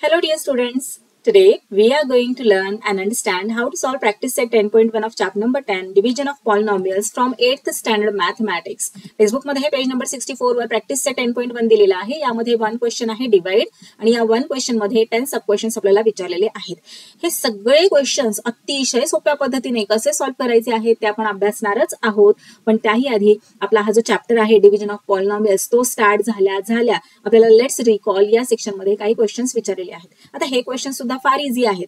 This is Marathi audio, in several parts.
Hello dear students, today we are going to learn and understand how to solve practice set 10.1 of chapter number 10 division of polynomials from 8th standard mathematics. Textbook मध्ये पेज नंबर 64 वर प्रॅक्टिस सेट 10.1 दिलेला आहे. यामध्ये वन क्वेश्चन आहे डिवाइड आणि या वन क्वेश्चन मध्ये 10 सब क्वेश्चन्स आपल्याला विचारलेले आहेत. हे सगळे क्वेश्चन्स अतिशय सोप्या पद्धतीने कसे सॉल्व्ह करायचे आहेत ते आपण अभ्यासणारच आहोत. पण त्याही आधी आपला हा जो चॅप्टर आहे डिव्हिजन ऑफ पॉलिनॉमियल्स तो स्टार्ट झाल्या आपल्याला लेट्स रिकॉल या सेक्शन मध्ये काही क्वेश्चन्स विचारलेले आहेत. आता हे क्वेश्चन सुद्धा फार इझी आहेत.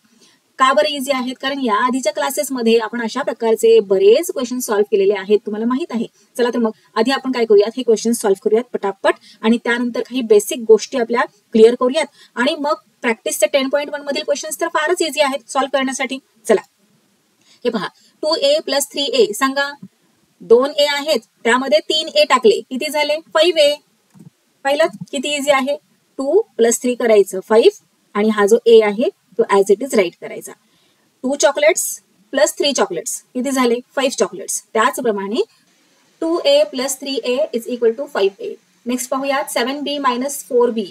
का बरं इझी आहेत? कारण या आधीच्या क्लासेसमध्ये आपण अशा प्रकारचे बरेच क्वेश्चन सॉल्व्ह केलेले आहेत, तुम्हाला माहित आहे. चला तर मग आधी आपण काय करूयात, हे क्वेश्चन सॉल्व्ह करूयात पटापट आणि त्यानंतर काही बेसिक गोष्टी आपल्या क्लिअर करूयात आणि मग प्रॅक्टिसचे 10.1 मधील क्वेश्चन्स तर फारच इझी आहेत सॉल्व्ह करण्यासाठी. चला हे पहा, 2a + 3a सांगा. 2a आहेत त्यामध्ये 3a टाकले, किती झाले? 5a. पाहिलं किती इझी आहे. 2 + 3 करायचं 5 आणि हा जो a आहे तो ऍज इट इज राईट करायचा. 2 चॉकलेट्स + 3 चॉकलेट्स किती झाले? 5 चॉकलेट्स. त्याचप्रमाणे 2a + 3a = 5a. नेक्स्ट पाहूयात 7b - 4b.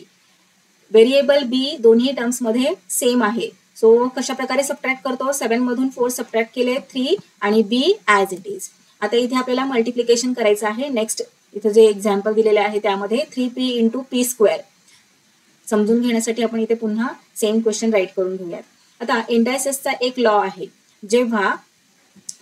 व्हेरिएबल b दोन्ही टर्म्स मध्ये सेम आहे. सो कशा प्रकारे सबट्रॅक्ट करतो? 7 मधून 4 सबट्रॅक्ट केले 3 आणि b ऍज इट इज. आता इथे आपल्याला मल्टिप्लिकेशन करायचं आहे. नेक्स्ट इथे जे एक्झाम्पल दिलेले आहे त्यामध्ये 3p × p². समजून घेण्यासाठी आपण इथे पुन्हा सेम क्वेश्चन राईट करून घेऊयात. आता इंडायसेसचा एक लॉ आहे. जेव्हा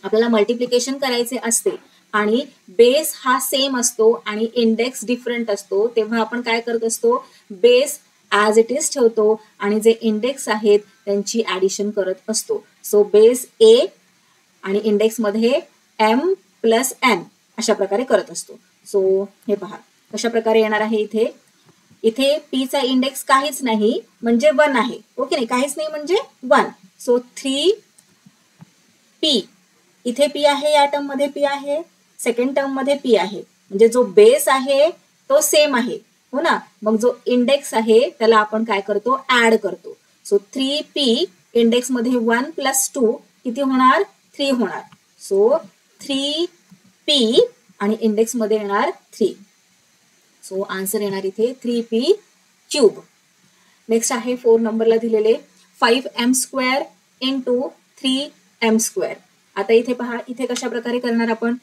आपल्याला मल्टिप्लिकेशन करायचे असते आणि बेस हा सेम असतो आणि इंडेक्स डिफरंट असतो तेव्हा आपण काय करत असतो? बेस ऍज इट इज ठेवतो आणि जे इंडेक्स आहेत त्यांची ऍडिशन करत असतो. सो बेस a आणि इंडेक्स मध्ये m + n अशा प्रकारे करत असतो. सो हे पहा कशा प्रकारे येणार आहे. इथे p चा इंडेक्स काहीच नाही म्हणजे 1 आहे. ओके नाही, काहीच नाही म्हणजे 1. सो 3p इथे p आहे, या टर्म मध्ये p आहे, सेकंड टर्म मध्ये p आहे. म्हणजे जो बेस आहे तो सेम आहे, हो ना. मग जो इंडेक्स आहे त्याला आपण काय करतो? ऍड करतो. सो 3p इंडेक्स मध्ये 1 + 2 किती होणार? 3 होणार. सो 3p आणि इंडेक्स मध्ये येणार 3. सो आन्सर येणार इथे 3p³. नेक्स्ट आहे 4 नंबरला दिलेले 5m² × 3m². आता इथे पहा, इथे कशा प्रकारे करणार आपण?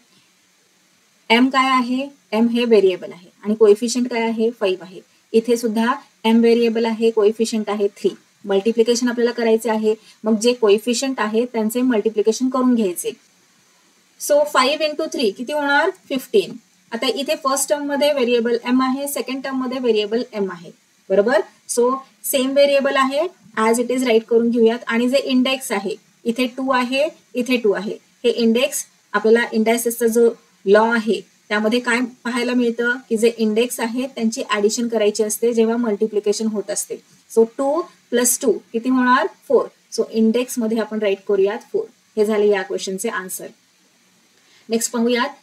m काय आहे? m हे व्हेरिएबल आहे आणि कोएफिशियंट काय आहे? 5 आहे. इथे सुद्धा m व्हेरिएबल आहे, कोएफिशियंट आहे 3. मल्टिप्लिकेशन आपल्याला करायचे आहे. मग जे कोएफिशियंट आहे त्यांचे मल्टिप्लिकेशन करून घ्यायचे. सो 5 × 3 किती होणार? 15. आता इथे फर्स्ट टर्म मध्ये व्हेरिएबल m आहे, सेकंड टर्म मध्ये व्हेरिएबल m आहे, बरोबर. सो सेम व्हेरिएबल आहे, ऍज इट इज राईट करून घेऊयात. आणि जे इंडेक्स आहे इथे 2 आहे, इथे 2 आहे. हे इंडेक्स आपल्याला इंडायसेसचा जो लॉ आहे त्यामध्ये काय पाहायला मिळतं की जे इंडेक्स आहेत त्यांची ऍडिशन करायची असते जेव्हा मल्टिप्लिकेशन होत असते. सो 2 + 2 किती होणार? 4. सो इंडेक्स मध्ये आपण राईट करूयात 4. हे झाले या क्वेश्चनचे आन्सर. नेक्स्ट पाहूयात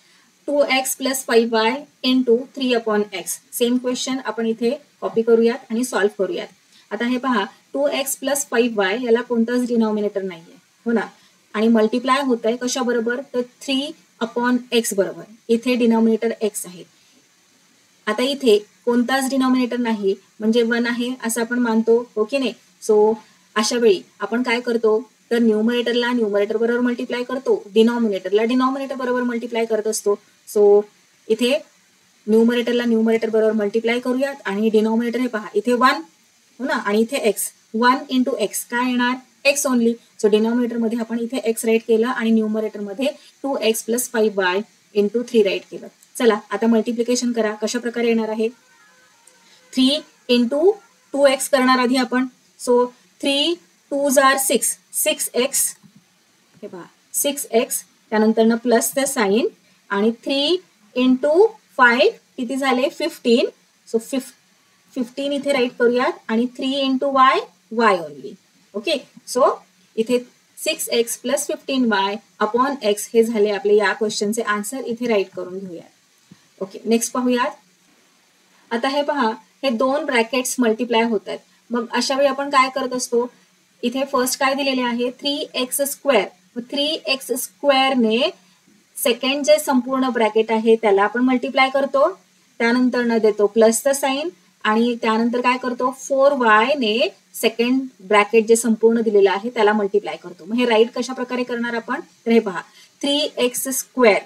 2x + 5y × 3/x. Same question आपण इथे कॉपी करूयात आणि सॉल्व्ह करूयात. आता हे पहा, 2x + 5y याला कोणताच डिनॉमिनेटर नाहीये, हो ना. आणि मल्टिप्लाय होत आहे कशा बरोबर? तर 3/x बरोबर. इथे डिनॉमिनेटर x आहे. आता इथे कोणताच डिनॉमिनेटर नाही म्हणजे 1 आहे असं आपण मानतो, हो की नाही. सो अशा वेळी आपण काय करतो? तर न्यूमरेटरला न्यूमरेटर बरोबर मल्टिप्लाय करतो, डिनॉमिनेटरला डिनॉमिनेटर बरोबर मल्टिप्लाय करत असतो. सो इथे न्यूमरेटरला न्यूमरेटर बरोबर मल्टिप्लाय करूयात आणि डिनॉमिनेटर हे पहा इथे 1, हो ना, आणि इथे x. 1 × x काय येणार? x only. सो डिनॉमिनेटर मध्ये आपण इथे x राईट केलं आणि न्यूमरेटर मध्ये 2x + 5y × 3 राईट केलं. चला आता मल्टिप्लिकेशन करा. कशा प्रकारे येणार आहे? 3 × 2x करणार आधी आपण. So 3 2s are 6, 6x. हे पहा 6x, त्यानंतर प्लस द साइन आणि 3 × 5 किती झाले? 15. सो 15 इथे राईट करूयात आणि 3 × y, y only. Okay. So इथे 6x + 15y/x हे झाले आपले या क्वेश्चनचे आन्सर. इथे राईट करून घेऊयात. ओके, नेक्स्ट पाहूयात. आता हे पहा, हे 2 ब्रॅकेट्स मल्टिप्लाय होत आहेत. मग अशा वेळी आपण काय करत असतो? इथे फर्स्ट काय दिलेले आहे? 3x². 3x² ने सेकंड जे संपूर्ण ब्रॅकेट आहे त्याला आपण मल्टिप्लाय करतो, त्यानंतर देतो प्लस द साइन आणि त्यानंतर काय करतो 4y ने सेकंड ब्रॅकेट जे संपूर्ण दिलेलं आहे त्याला मल्टिप्लाय करतो. मग हे राईट कशा प्रकारे करणार आपण, तर हे पहा 3x²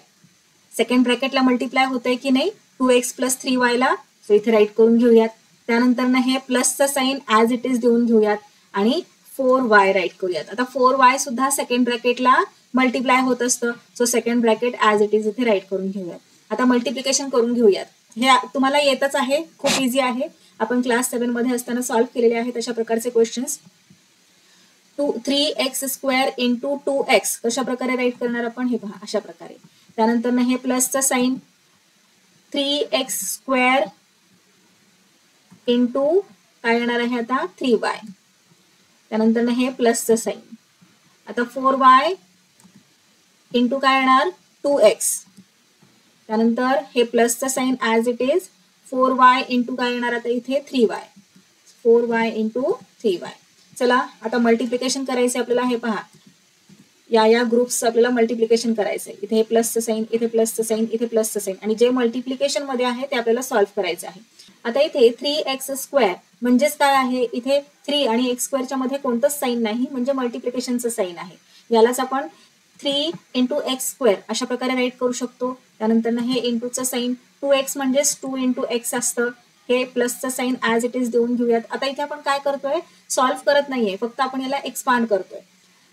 सेकंड ब्रॅकेटला मल्टिप्लाय होतंय की नाही 2x + 3y ला, सो इथे राईट करून घेऊयात. त्यानंतर ना हे प्लसचं साईन ऍज इट इज देऊन घेऊयात आणि 4y राईट करूयात. आता 4y सुद्धा सेकंड ब्रॅकेटला मल्टिप्लाय होत असतं, so second bracket as it is इथे राईट करून घेऊयात. आता मल्टिप्लिकेशन करून घेऊयात. हे तुम्हाला येतच आहे, खूप इझी आहे. आपण क्लास 7 मध्ये असताना सॉल्व्ह केलेले आहेत अशा प्रकारचे क्वेश्चन्स. 3x² × 2x कशा प्रकारे राईट करणार आपण, हे पहा अशा प्रकारे. त्यानंतर ना हे प्लसचं साईन 3x² × काय येणार आहे आता 3y. त्यानंतर ना हे प्लसचं साईन. आता 4y × काय येणार 2x. त्यानंतर हे प्लसचं sign as it is 4y × काय येणार आता इथे 3y. 4y × 3y. चला आता मल्टिप्लिकेशन करायचे आपल्याला. हे पहा या ग्रुप्स आपल्याला मल्टिप्लिकेशन करायचंय. इथे हे प्लसचं साईन, इथे प्लसचं साईन, इथे प्लसचं साईन आणि जे मल्टिप्लिकेशन मध्ये आहे ते आपल्याला सॉल्व्ह करायचं आहे. आता इथे 3x² म्हणजेच काय आहे, इथे 3 आणि x² मध्ये कोणतंच साईन नाही म्हणजे मल्टिप्लिकेशनचं साईन आहे. यालाच आपण 3 × x² अशा प्रकारे राईट करू शकतो. त्यानंतर ना हे इंटूचं साईन 2x म्हणजेच 2 × x असतं. हे प्लसचं साईन ऍज इट इज देऊन घेऊयात. आता इथे आपण काय करतोय, सॉल्व्ह करत नाहीये, फक्त आपण याला एक्सपांड करतोय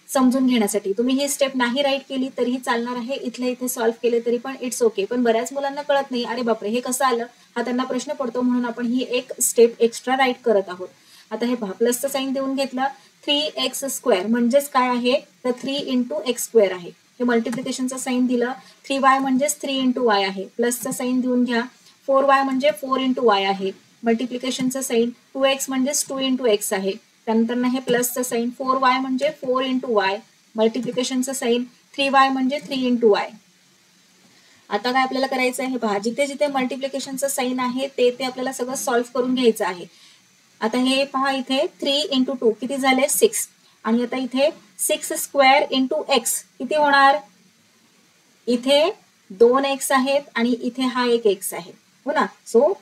समजून घेण्यासाठी. तुम्ही ही स्टेप नाही राईट केली तरीही चालणार आहे, इथल्या इथे सॉल्व्ह केले तरी पण इट्स ओके. पण बऱ्याच मुलांना कळत नाही, अरे बापरे हे कसं आलं, हा त्यांना प्रश्न पडतो, म्हणून आपण ही एक स्टेप एक्स्ट्रा राईट करत आहोत. आता हे पहा प्लसचं साईन देऊन घेतलं. 3x² म्हणजेच काय आहे तर 3 × x² आहे. हे मल्टिप्लिकेशनचं साईन दिलं. 3y म्हणजेच 3 × y आहे. प्लसचं साईन देऊन घ्या. 4y म्हणजे 4 × y आहे. मल्टिप्लिकेशनचं साईन 2x म्हणजेच 2 × x आहे. त्यानंतर ना हे प्लसचं साईन 4y म्हणजे 4 × y. मल्टिप्लिकेशनचं साईन 3y म्हणजे 3 × y. आता काय आपल्याला करायचं आहे, हे पहा जिथे जिथे मल्टिप्लिकेशनचं साईन आहे ते आपल्याला सगळं सॉल्व्ह करून घ्यायचं आहे. आता हे पहा इथे 3 × 2 किती झाले 6 आणि आता इथे 6² × x किती होणार, इथे 2x आहेत आणि इथे हा एक x आहे हो ना. सो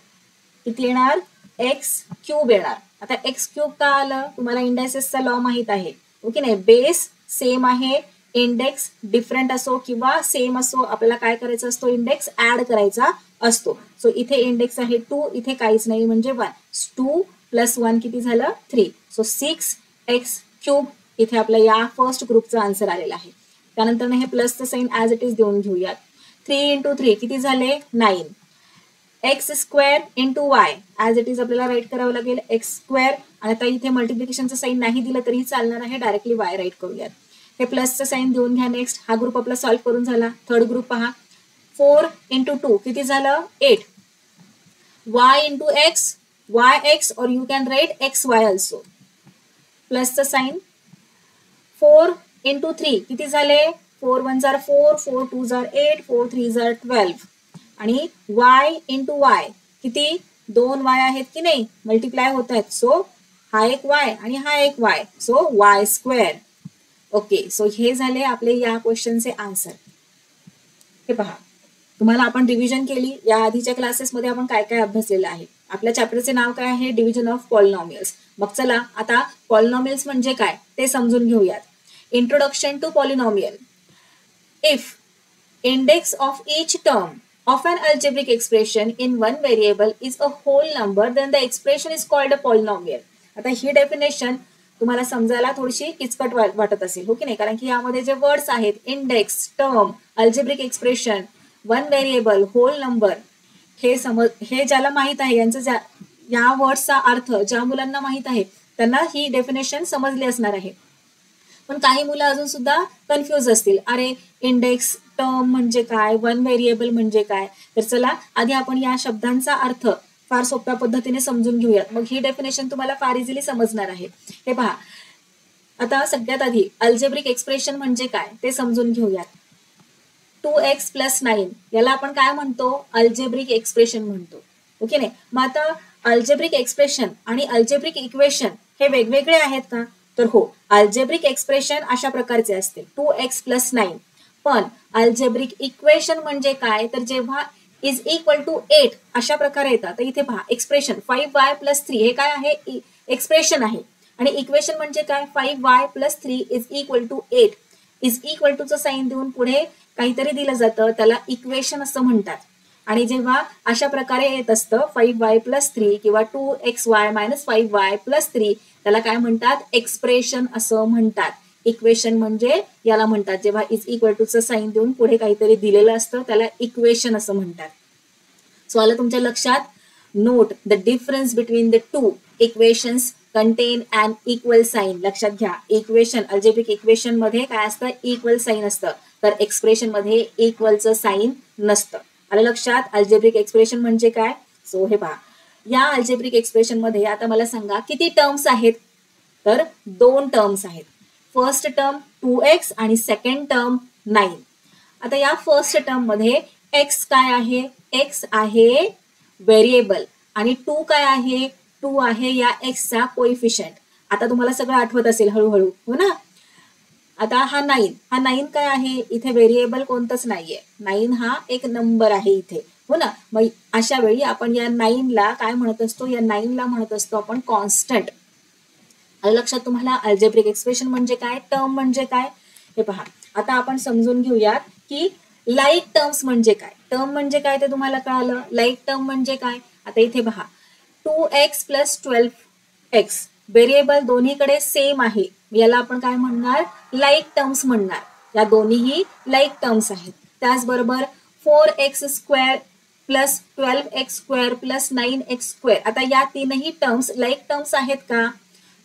किती येणार x³ येणार. आता x³ का आलं, तुम्हाला इंडायसेसचा लॉ माहित आहे ओके नाही. बेस सेम आहे, इंडेक्स डिफरंट असो किंवा सेम असो, आपल्याला काय करायचं असतो, इंडेक्स ऍड करायचा असतो. सो इथे इंडेक्स आहे 2, इथे काहीच नाही म्हणजे 1. 2 + 1 किती झालं 3. सो 6x³ इथे आपल्या या फर्स्ट ग्रुपचा आन्सर आलेला आहे. त्यानंतर हे प्लसचं साईन ऍज इट इज देऊन घेऊयात. 3 × 3 किती झाले 9. x² × y as it is आपल्याला राईट करावं लागेल x². आणि आता इथे मल्टिप्लिकेशनचं साईन नाही दिलं तरीही चालणार आहे, डायरेक्टली y राईट करूयात. हे प्लसचं साईन देऊन घ्या. नेक्स्ट हा ग्रुप आपला सॉल्व्ह करून झाला. थर्ड ग्रुप पहा 4 × 2 किती झालं 8. y × x yx or you can write xy also. प्लसचं साईन 4 × 3 किती झाले 4 × 1 = 4, 4 × 2 = 8, 4 × 3 = 12 आणि y × y किती 2y आहेत की नाही, मल्टिप्लाय होत आहेत. सो हा एक y आणि हा एक y, so y². Okay, so हे झाले आपले या क्वेश्चनचे आन्सर. हे पहा तुम्हाला आपण रिव्हिजन केली. या आधीच्या क्लासेसमध्ये आपण काय काय अभ्यासलेलं आहे. आपल्या चॅप्टरचे नाव काय आहे, डिव्हिजन ऑफ पॉलिनॉमियल्स. मग चला आता पॉलिनॉमियल्स म्हणजे काय ते समजून घेऊयात. Introduction to polynomial. If index of each term of an algebraic expression in one variable is a whole number, then the expression is called a polynomial. आता ही डेफिनेशन तुम्हाला समजायला थोडीशी किचकट वाटत असेल हो की नाही, कारण की यामध्ये जे वर्ड्स आहेत index, term, algebraic expression, one variable, whole number, हे ज्याला माहित आहे यांचं या वर्ड्सचा अर्थ ज्या मुलांना माहित आहे त्यांना ही डेफिनेशन समजली असणार आहे. पण काही मुलं अजून सुद्धा कन्फ्युज असतील, अरे इंडेक्स, टर्म म्हणजे काय, वन व्हेरिएबल म्हणजे काय. तर चला आधी आपण या शब्दांचा अर्थ फार सोप्या पद्धतीने समजून घेऊयात. मग ही डेफिनेशन तुम्हाला फार इझिली समजणार आहे. हे पहा आता सगळ्यात आधी अल्जेब्रिक एक्सप्रेशन म्हणजे काय ते समजून घेऊयात. 2x + 9 याला आपण काय म्हणतो, अल्जेब्रिक एक्सप्रेशन म्हणतो ओके नाही. मग आता अल्जेब्रिक एक्सप्रेशन आणि अल्जेब्रिक इक्वेशन हे वेगवेगळे आहेत का, तर हो. अल्जेब्रिक एक्सप्रेशन अशा प्रकारचे असते 2x + 9. पण अल्जेब्रिक इक्वेशन म्हणजे काय, तर जेव्हा इज इक्वल टू 8 अशा प्रकारे येतात. तर इथे पहा एक्सप्रेशन 5y+3 हे काय आहे, एक्सप्रेशन आहे. आणि इक्वेशन म्हणजे काय, 5y+3 is equal to 8. Is equal टूचं साईन देऊन पुढे काहीतरी दिलं जातं, त्याला इक्वेशन असं म्हणतात. आणि जेव्हा अशा प्रकारे येत असतं 5y+3 किंवा 2xy-5y+3 त्याला काय म्हणतात, एक्सप्रेशन असं म्हणतात. इक्वेशन म्हणजे याला म्हणतात जेव्हा इज इक्वल टूचं साईन देऊन पुढे काहीतरी दिलेलं असतं त्याला इक्वेशन असं म्हणतात. सो आलं तुमच्या लक्षात. Note the difference between the two equations contain and equal sign. लक्षात घ्या, इक्वेशन अल्जेब्रिक इक्वेशन मध्ये काय असतं, इक्वल साईन असतं, तर एक्सप्रेशन मध्ये इक्वलचं साईन नसतं. आलं लक्षात. अल्जेब्रिक एक्सप्रेशन म्हणजे काय. सो हे पहा, या अल्जेब्रिक एक्सप्रेशन मध्ये आता मला सांगा किती टर्म्स आहेत, तर 2 टर्म्स आहेत. फर्स्ट टर्म 2x आणि सेकंड टर्म 9. आता या फर्स्ट टर्म मध्ये x काय आहे, x आहे व्हेरिएबल आणि 2 काय आहे, 2 आहे या x चा कोइफिशियंट. आता तुम्हाला सगळं आठवत असेल हळूहळू, हो ना. आता हा 9 काय आहे, इथे व्हेरिएबल कोणतंच नाहीये, 9 हा एक नंबर आहे इथे, हो ना. मग अशा वेळी आपण या 9 ला काय म्हणत असतो, या 9 ला म्हणत असतो आपण कॉन्स्टंट. लक्षात तुम्हाला. अल्जेब्रिक एक्सप्रेशन म्हणजे काय, टर्म म्हणजे काय, हे पहा. आता आपण समजून घेऊयात की लाईक टर्म्स म्हणजे काय. टर्म म्हणजे काय ते तुम्हाला कळालं. लाईक टर्म म्हणजे काय, आता इथे पहा 2x + 12x व्हेरिएबल दोन्हीकडे सेम आहे, याला आपण काय म्हणणार, लाईक टर्म्स म्हणणार. या दोन्हीही लाईक टर्म्स आहेत. त्याचबरोबर 4x² + 12x² + 9x². आता या तीनही टर्म्स लाईक टर्म्स आहेत का,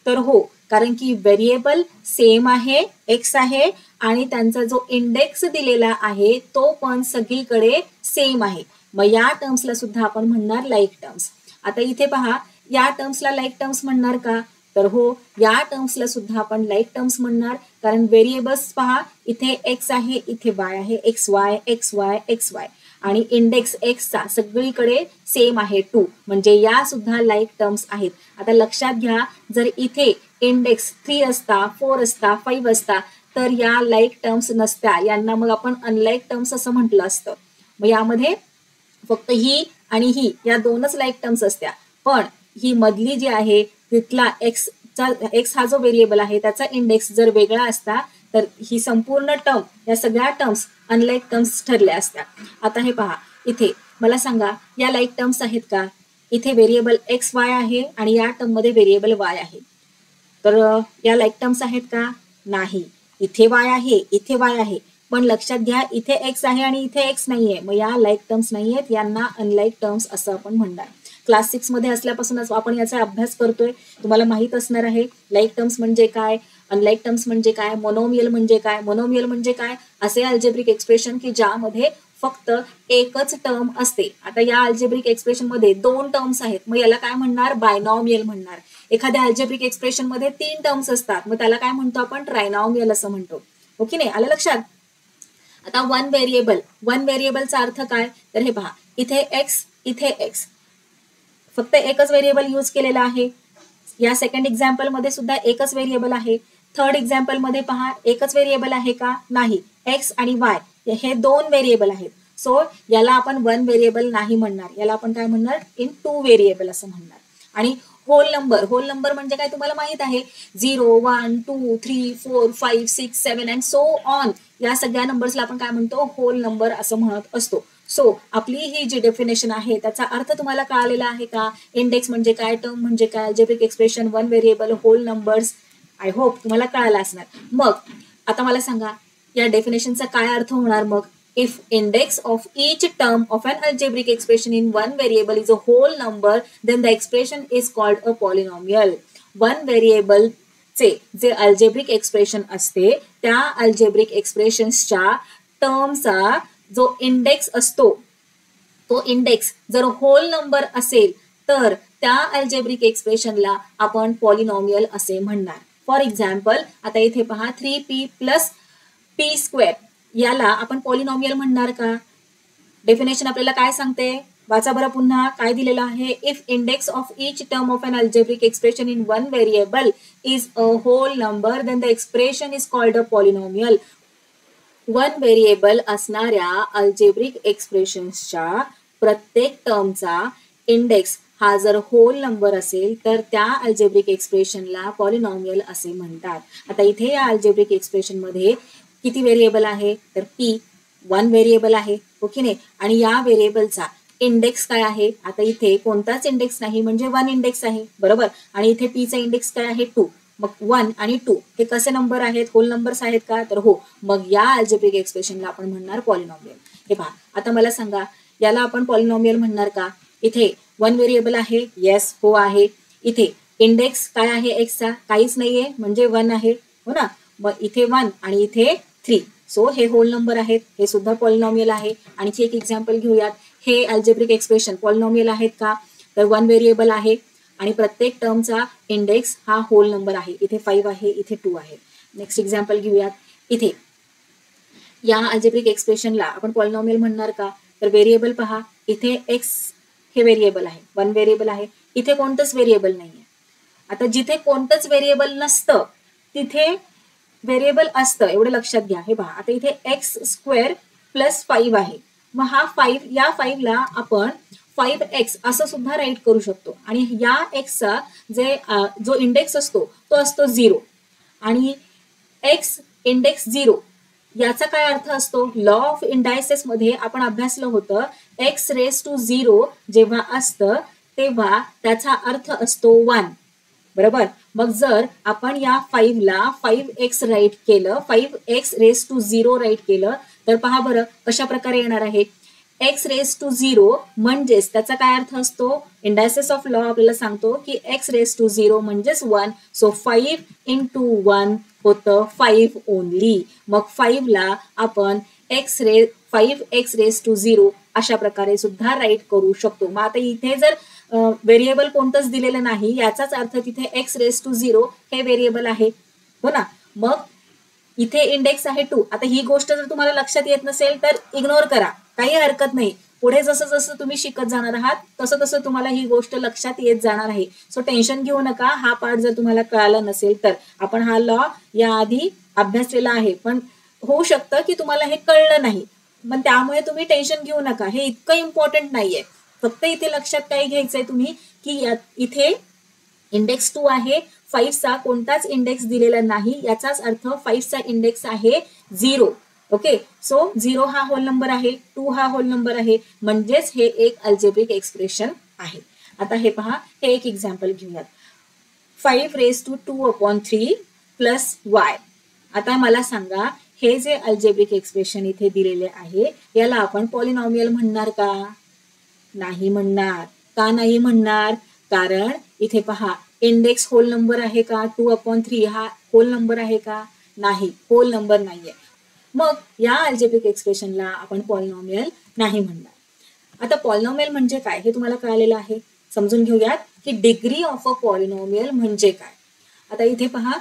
तर हो, कारण की व्हेरिएबल सेम आहे, x आहे आणि त्यांचा जो इंडेक्स दिलेला आहे तो पण सगळीकडे सेम आहे. मग या टर्म्सला सुद्धा आपण म्हणणार लाईक टर्म्स. आता इथे पहा, या टर्म्सला लाईक टर्म्स म्हणणार का, तर हो, या टर्म्सला सुद्धा आपण लाईक टर्म्स म्हणणार. कारण व्हेरिएबल्स पहा, इथे x आहे, इथे y आहे, xy आणि इंडेक्स x चा सगळीकडे सेम आहे 2, म्हणजे या सुद्धा लाईक टर्म्स आहेत. आता लक्षात घ्या, जर इथे इंडेक्स 3 असता, 4 असता, 5 असता तर या लाईक टर्म्स नसत्या, यांना मग आपण अनलाईक टर्म्स असं म्हटलं असतं. मग यामध्ये फक्त ही आणि ही या दोनच लाईक टर्म्स असत्या. पण ही मधली जी आहे तिथला x हा जो व्हेरिएबल आहे त्याचा इंडेक्स जर वेगळा असता तर ही संपूर्ण टर्म, या सगळ्या टर्म्स अनलाईक टर्म्स ठरल्या असत्या. आता हे पहा, इथे मला सांगा या लाईक टर्म्स आहेत का. इथे व्हेरिएबल xy आहे आणि या टर्म मध्ये व्हेरिएबल y आहे, तर या लाईक टर्म्स आहेत का, नाही. इथे y आहे, इथे y आहे, पण लक्षात घ्या इथे x आहे आणि इथे x नाहीये, मग या लाईक टर्म्स नाहीयेत, यांना अनलाईक टर्म्स असं आपण म्हणणार. क्लास 6 मध्ये असल्यापासूनच आपण याचा अभ्यास करतोय, तुम्हाला माहित असणार आहे लाईक टर्म्स म्हणजे काय, अनलाईक टर्म्स म्हणजे काय, मोनोमियल म्हणजे काय. मोनोमियल म्हणजे काय, असे अल्जेब्रिक एक्सप्रेशन की ज्यामध्ये फक्त एकच टर्म असते. आता या अल्जेब्रिक एक्सप्रेशन मध्ये 2 टर्म्स आहेत, मग याला काय म्हणणार, बायनॉमियल म्हणणार. एखाद्या अल्जेब्रिक एक्सप्रेशन मध्ये 3 टर्म्स असतात, मग त्याला काय म्हणतो आपण, ट्रायनॉमियल असं म्हणतो. ओके नाही, आलं लक्षात. आता वन व्हेरिएबलचा अर्थ काय, तर हे पहा, इथे x इथे x, फक्त एकच व्हेरिएबल यूज केलेला आहे. या सेकंड एक्झाम्पल मध्ये सुद्धा एकच व्हेरिएबल आहे. थर्ड एक्झाम्पल मध्ये पहा, एकच व्हेरिएबल आहे का, नाही. x आणि y हे 2 व्हेरिएबल आहेत. सो याला आपण 1 व्हेरिएबल नाही म्हणणार, याला आपण काय म्हणणार, इन 2 व्हेरिएबल असं म्हणणार. आणि होल नंबर म्हणजे काय तुम्हाला माहित आहे, 0, 1, 2, 3, 4, 5, 6, 7 अँड सो ऑन, या सगळ्या नंबर्सला आपण काय म्हणतो, होल नंबर असं म्हणत असतो. सो आपली ही जी डेफिनेशन आहे त्याचा अर्थ तुम्हाला कळालेला आहे का, इंडेक्स म्हणजे काय, टर्म म्हणजे काय, algebraic expression, 1 variable, whole numbers. I hope तुम्हाला कळालं असणार. मग आता मला सांगा या डेफिनेशनचा काय अर्थ होणार मग. If index of each term of an algebraic expression in one variable is a whole number, then the expression is called a polynomial. One variable चे जे अल्जेब्रिक एक्सप्रेशन असते त्या अल्जेब्रिक एक्सप्रेशन्सच्या टर्मचा जो इंडेक्स असतो, तो इंडेक्स जर होल नंबर असेल तर त्या अल्जेब्रिक एक्सप्रेशनला आपण पॉलिनॉमियल असे म्हणणार. फॉर एक्झाम्पल, आता इथे पहा 3p + p², याला आपण पॉलिनॉमियल म्हणणार का. डेफिनेशन आपल्याला काय सांगते, वाचा बरं पुन्हा काय दिलेलं आहे. If index of each term of an algebraic expression in one variable is a whole number, then the expression is called a polynomial. 1 variable असणाऱ्या अल्जेब्रिक एक्सप्रेशन्सच्या प्रत्येक टर्मचा इंडेक्स हा जर होल नंबर असेल तर त्या अल्जेब्रिक एक्सप्रेशनला पॉलिनॉमियल असे म्हणतात. आता इथे या अल्जेब्रिक एक्सप्रेशन मध्ये किती व्हेरिएबल आहे तर p 1 व्हेरिएबल आहे, हो की नाही. आणि या व्हेरिएबलचा इंडेक्स काय आहे, आता इथे कोणताच इंडेक्स नाही म्हणजे 1 इंडेक्स आहे, बरोबर. आणि इथे p चा इंडेक्स काय आहे 2. मग 1 आणि 2 हे कसे नंबर आहेत, होल नंबर्स आहेत का तर हो. मग या अल्जेब्रिक एक्सप्रेशनला आपण म्हणणार पॉलिनॉमियल. हे पहा, आता मला सांगा याला आपण पॉलिनॉमियल म्हणणार का. इथे 1 व्हेरिएबल आहे, येस हो आहे. इथे इंडेक्स काय आहे एक्सचा, काहीच नाहीये म्हणजे 1 आहे, हो ना. मग इथे 1 आणि इथे 3, सो हे होल नंबर आहेत, हे सुद्धा पॉलिनॉमियल आहे. आणखी एक एक्झाम्पल घेऊयात. हे अल्जेब्रिक एक्सप्रेशन पॉलिनॉमियल आहेत का तर 1 व्हेरिएबल आहे आणि प्रत्येक टर्मचा इंडेक्स हा होल नंबर आहे. इथे 5 आहे, इथे 2 आहे. नेक्स्ट एक्झाम्पल घेऊयात. इथे या अल्जेब्रिक एक्सप्रेशनला आपण पॉलिनॉमियल म्हणणार का तर व्हेरिएबल पहा, इथे एक्स हे व्हेरिएबल आहे, 1 व्हेरिएबल आहे. इथे कोणतंच व्हेरिएबल नाहीये. आता जिथे कोणतंच व्हेरिएबल नसतं तिथे व्हेरिएबल असतं, एवढं लक्षात घ्या. हे पहा, आता इथे एक्स स्क्वेअर प्लस 5 आहे. मग हा 5, या 5 ला आपण 5x असं सुद्धा राईट करू शकतो. आणि या एक्सचा जो इंडेक्स असतो तो असतो 0 आणि एक्स इंडेक्स 0 याचा काय अर्थ असतो, लॉ ऑफ इंडायसेस मध्ये आपण अभ्यासलं होतं. एक्स रेस टू 0 जेव्हा असतं तेव्हा त्याचा अर्थ असतो 1, बरोबर. मग जर आपण या 5 ला 5x राईट केलं, 5x रेस टू 0 राईट केलं तर पहा बरं कशा प्रकारे येणार आहे. एक्स रेस टू 0 म्हणजेच त्याचा काय अर्थ असतो, इंडायसेस ऑफ लॉ आपल्याला सांगतो की एक्स रेस टू 0 म्हणजेच 1, सो 5 into 1 होतं 5 ओनली. मग 5 ला आपण 5x रेस टू 0 अशा प्रकारे सुद्धा राईट करू शकतो. मग आता इथे जर व्हेरिएबल कोणतंच दिलेलं नाही याचाच अर्थ तिथे एक्स रेस टू 0 हे व्हेरिएबल आहे, हो ना. मग इथे इंडेक्स आहे 2. आता ही गोष्ट जर तुम्हाला लक्षात येत नसेल तर इग्नोर करा, काही हरकत नाही. पुढे जसं जसं तुम्ही शिकत जाणार आहात तसं तसं तुम्हाला ही गोष्ट लक्षात येत जाणार आहे. सो टेन्शन घेऊ नका. हा पार्ट जर तुम्हाला कळाला नसेल तर आपण हा लॉ याआधी अभ्यासलेला आहे, पण होऊ शकतं की तुम्हाला हे कळलं नाही, पण त्यामुळे तुम्ही टेन्शन घेऊ नका. हे इतकं इम्पॉर्टंट नाहीये. फक्त इथे लक्षात काय घ्यायचंय तुम्ही की इथे इंडेक्स 2 आहे, 5 चा कोणताच इंडेक्स दिलेला नाही, याचाच अर्थ 5 चा इंडेक्स आहे 0. ओके, सो 0 हा होल नंबर आहे, 2 हा होल नंबर आहे, म्हणजेच हे एक अल्जेब्रिक एक्सप्रेशन आहे. आता हे पहा, हे एक एक्झाम्पल घेऊयात. 5 रेस टू 2/3 प्लस y. आता मला सांगा हे जे अल्जेब्रिक एक्सप्रेशन इथे दिलेले आहे याला आपण पॉलिनॉमियल म्हणणार का, नाही म्हणणार. का नाही म्हणणार, कारण इथे पहा इंडेक्स होल नंबर आहे का, 2/3 हा होल नंबर आहे का, नाही, होल नंबर नाहीये. मग या अल्जेब्रिक एक्सप्रेशनला आपण पॉलिनॉमियल नाही म्हणणार. आता पॉलिनॉमियल म्हणजे काय हे तुम्हाला कळालेलं आहे. समजून घेऊयात की डिग्री ऑफ अ पॉलिनॉमियल म्हणजे काय. आता इथे पहा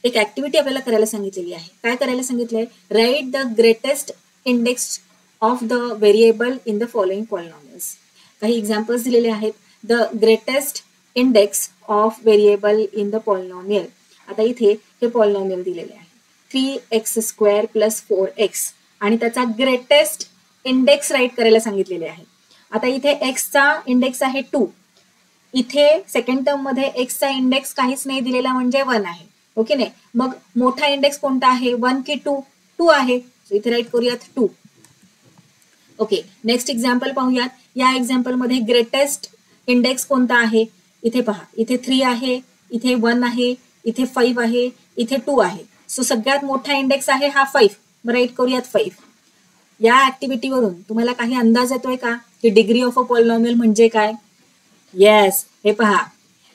एक ऍक्टिव्हिटी आपल्याला करायला सांगितलेली आहे. काय करायला सांगितलंय, write the greatest index of the variable in the following polynomials. काही एक्झाम्पल्स दिलेले आहेत. The greatest index of variable in the polynomial. आता इथे हे पॉलिनॉमियल दिलेले आहे 3x² प्लस 4x आणि त्याचा ग्रेटेस्ट इंडेक्स राईट करायला सांगितलेले आहे. आता इथे एक्सचा इंडेक्स आहे 2, इथे सेकंड टर्म मध्ये एक्सचा इंडेक्स काहीच नाही दिलेला म्हणजे 1 आहे, ओके नाही. मग मोठा इंडेक्स कोणता आहे, 1 की 2, 2 आहे, सो इथे राईट करूयात 2. ओके, नेक्स्ट एक्झाम्पल पाहूयात. या एक्झाम्पल मध्ये ग्रेटेस्ट इंडेक्स कोणता आहे, इथे पहा, इथे 3 आहे, इथे 1 आहे, इथे 5 आहे, इथे 2 आहे, सो सगळ्यात मोठा इंडेक्स आहे हा 5. राईट करूयात 5. या ऍक्टिव्हिटीवरून तुम्हाला काही अंदाज येतोय का की डिग्री ऑफ अ पॉलिनॉमियल म्हणजे काय. येस, हे पहा,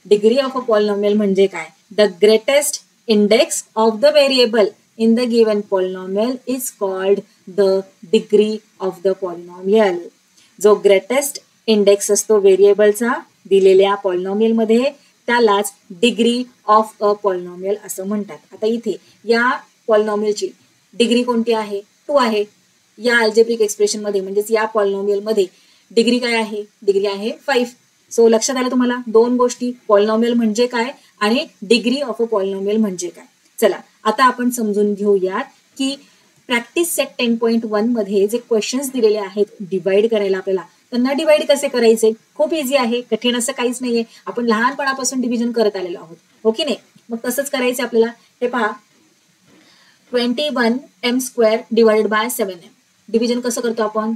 डिग्री ऑफ अ पॉलिनॉमियल म्हणजे काय, the greatest index of the variable in the given polynomial is called the degree of the polynomial. जो ग्रेटेस्ट इंडेक्स असतो व्हेरिएबलचा दिलेल्या पॉलिनॉमियल मध्ये त्यालाच डिग्री ऑफ अ पॉलिनॉमियल असं म्हणतात. आता इथे या पॉलिनॉमियलची डिग्री कोणती आहे, 2 आहे. या अल्जेब्रिक एक्सप्रेशन मध्ये म्हणजेच या पॉलिनॉमियल मध्ये डिग्री काय आहे, डिग्री आहे 5. सो लक्षात आलं तुम्हाला दोन गोष्टी, पॉलिनॉमियल म्हणजे काय आणि डिग्री ऑफ अ पॉलिनॉमियल म्हणजे काय. चला आता आपण समजून घेऊयात की प्रॅक्टिस सेट 10.1 मध्ये जे क्वेश्चन्स दिलेले आहेत डिवाइड करायला आपल्याला, त्यांना डिवाइड कसे करायचे? खूप इझी आहे, कठीण असं काहीच नाहीये. आपण लहानपणापासून डिव्हिजन करत आलेलो आहोत, हो की नाही? मग तसंच करायचं आपल्याला. हे पहा, 21m² divided by 7m. Division कसं करतो आपण?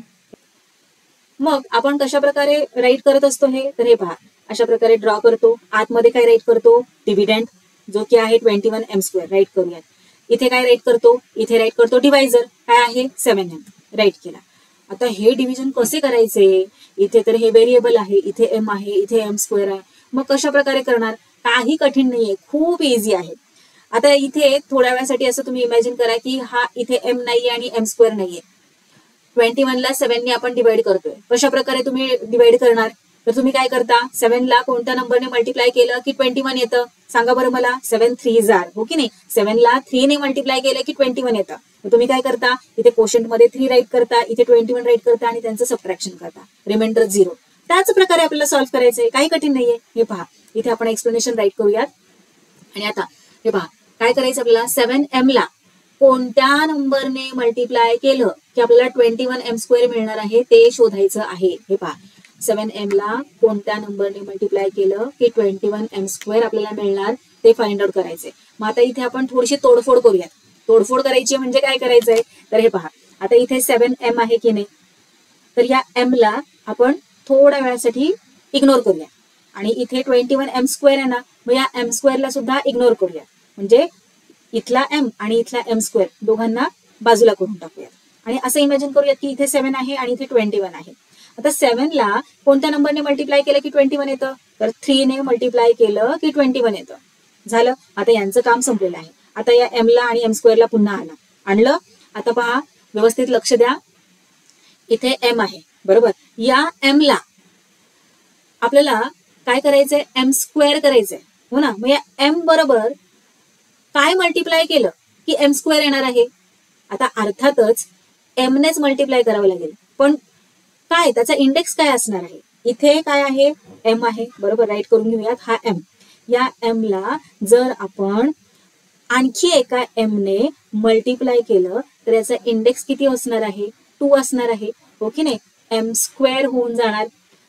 मग आपण कशा प्रकारे राईट करत असतो हे? तर हे पहा, अशा प्रकारे ड्रॉ करतो. आतमध्ये काय राईट करतो? डिव्हिडंड, जो की आहे 21m². राईट करूयात. इथे काय राईट करतो? इथे राईट करतो डिवायझर, काय आहे? 7m. राईट केला. आता हे डिव्हिजन कसे करायचे? इथे तर हे व्हेरिएबल आहे, इथे m आहे, इथे m² आहे. मग कशा प्रकारे करणार? काही कठीण नाहीये, खूप इझी आहे. आता इथे थोड्या वेळासाठी असं तुम्ही इमॅजिन करा की हा इथे m नाहीये आणि m² नाहीये. 21ला 7ने आपण डिवाइड करतोय. कशा प्रकारे तुम्ही डिवाइड करणार? तर तुम्ही काय करता? 7ला कोणत्या नंबरने मल्टिप्लाय केलं की 21 येतं? सांगा बरं मला. 7 3s are, हो की नाही? 7ला 3ने मल्टिप्लाय केलं की 21 येतं. तर तुम्ही काय करता? इथे कोशंट मध्ये 3 राईट करता, इथे 21 राईट करता आणि त्यांचं सबट्रॅक्शन करता. रिमाइंडर 0. त्याच प्रकारे आपल्याला सॉल्व्ह करायचंय, काही कठीण नाहीये. हे पहा, इथे आपण एक्सप्लेनेशन राईट करूयात. आणि आता हे पहा, काय करायचं आपल्याला? 7m ला कोणत्या नंबरने मल्टिप्लाय केलं की आपल्याला 21m² मिळणार आहे ते शोधायचं आहे. हे पहा, 7m ला कोणत्या नंबरने मल्टिप्लाय केलं की 21m² आपल्याला मिळणार ते फाइंड आउट करायचंय. मग आता इथे आपण थोडीशी तोडफोड करूयात. तोडफोड करायची म्हणजे काय करायचंय? तर हे पहा, आता इथे 7m आहे की नाही? तर या m ला आपण थोड्या वेळासाठी इग्नोर करूया. आणि इथे 21m² आहे ना, मग या m² ला सुद्धा इग्नोर करूया. म्हणजे इथला m आणि इथला m² दोघांना बाजूला करून टाकूयात. आणि असं इमॅजिन करूयात की इथे 7 आहे आणि इथे 21 आहे. आता 7 ला कोणत्या नंबरने मल्टिप्लाय केलं की 21 येतं? तर 3ने मल्टिप्लाय केलं की 21 येतं. झालं. आता यांचं काम संपलेलं आहे. आता या m ला आणि m² ला पुन्हा आणलं. आता पहा, व्यवस्थित लक्ष द्या. इथे m आहे, बरोबर? या m ला आपल्याला काय करायचंय? m² करायचंय, हो ना? मग या m बरोबर काय मल्टिप्लाय केलं की m² येणार आहे. आता अर्थातच m नेच मल्टिप्लाय करावं लागेल, पण काय त्याचा इंडेक्स काय असणार आहे? इथे काय आहे? m आहे, बरोबर? राईट करून घेऊयात. हा m. या m ला जर आपण आणखी एका m ने मल्टिप्लाय केलं तर याचा इंडेक्स किती असणार आहे? 2 असणार आहे, हो की नाही? m² होऊन जाणार.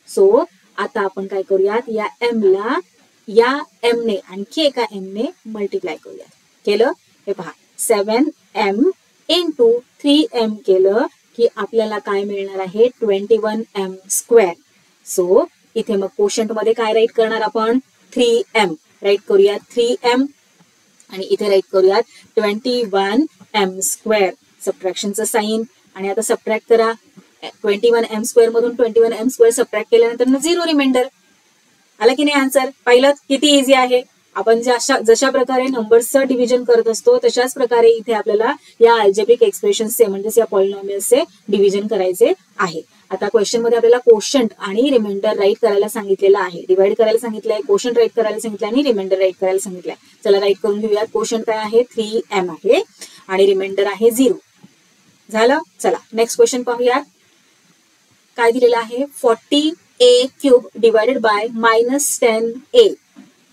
सो आता आपण काय करूयात? या m ला या m ने आणखी एका m ने मल्टिप्लाय करूयात. केलं. हे पहा, 7m इंटू 3m केलं की आपल्याला काय मिळणार आहे? 21m². सो इथे मग कोशंट मध्ये काय राईट करणार आपण? 3m. राईट करूयात 3m आणि इथे राईट करूयात 21m². सबट्रॅक्शनचं साईन. आणि आता सबट्रॅक्ट करा. 21m² मधून 21m² सबट्रॅक्ट केल्यानंतर 0 रिमाइंडर. आला की नाही आन्सर? पाहिलं किती इझी आहे. आपण जशा प्रकारे नंबर्सचं डिव्हिजन करत असतो तशाच प्रकारे इथे आपल्याला या अल्जेब्रिक एक्सप्रेशन्सचे म्हणजेच या पॉलिनॉमियल्सचे डिव्हिजन करायचे आहे. आता क्वेश्चन मध्ये आपल्याला कोशंट आणि रिमाइंडर राईट करायला सांगितलेलं आहे. डिवाइड करायला सांगितलंय, कोशंट राईट करायला सांगितलं आणि रिमाइंडर राईट करायला सांगितलंय. चला राईट करून घेऊयात. कोशंट काय आहे? 3m आहे आणि रिमाइंडर आहे 0. झालं. चला नेक्स्ट क्वेश्चन पाहूयात. काय दिलेलं आहे? 40a³ divided by -10a.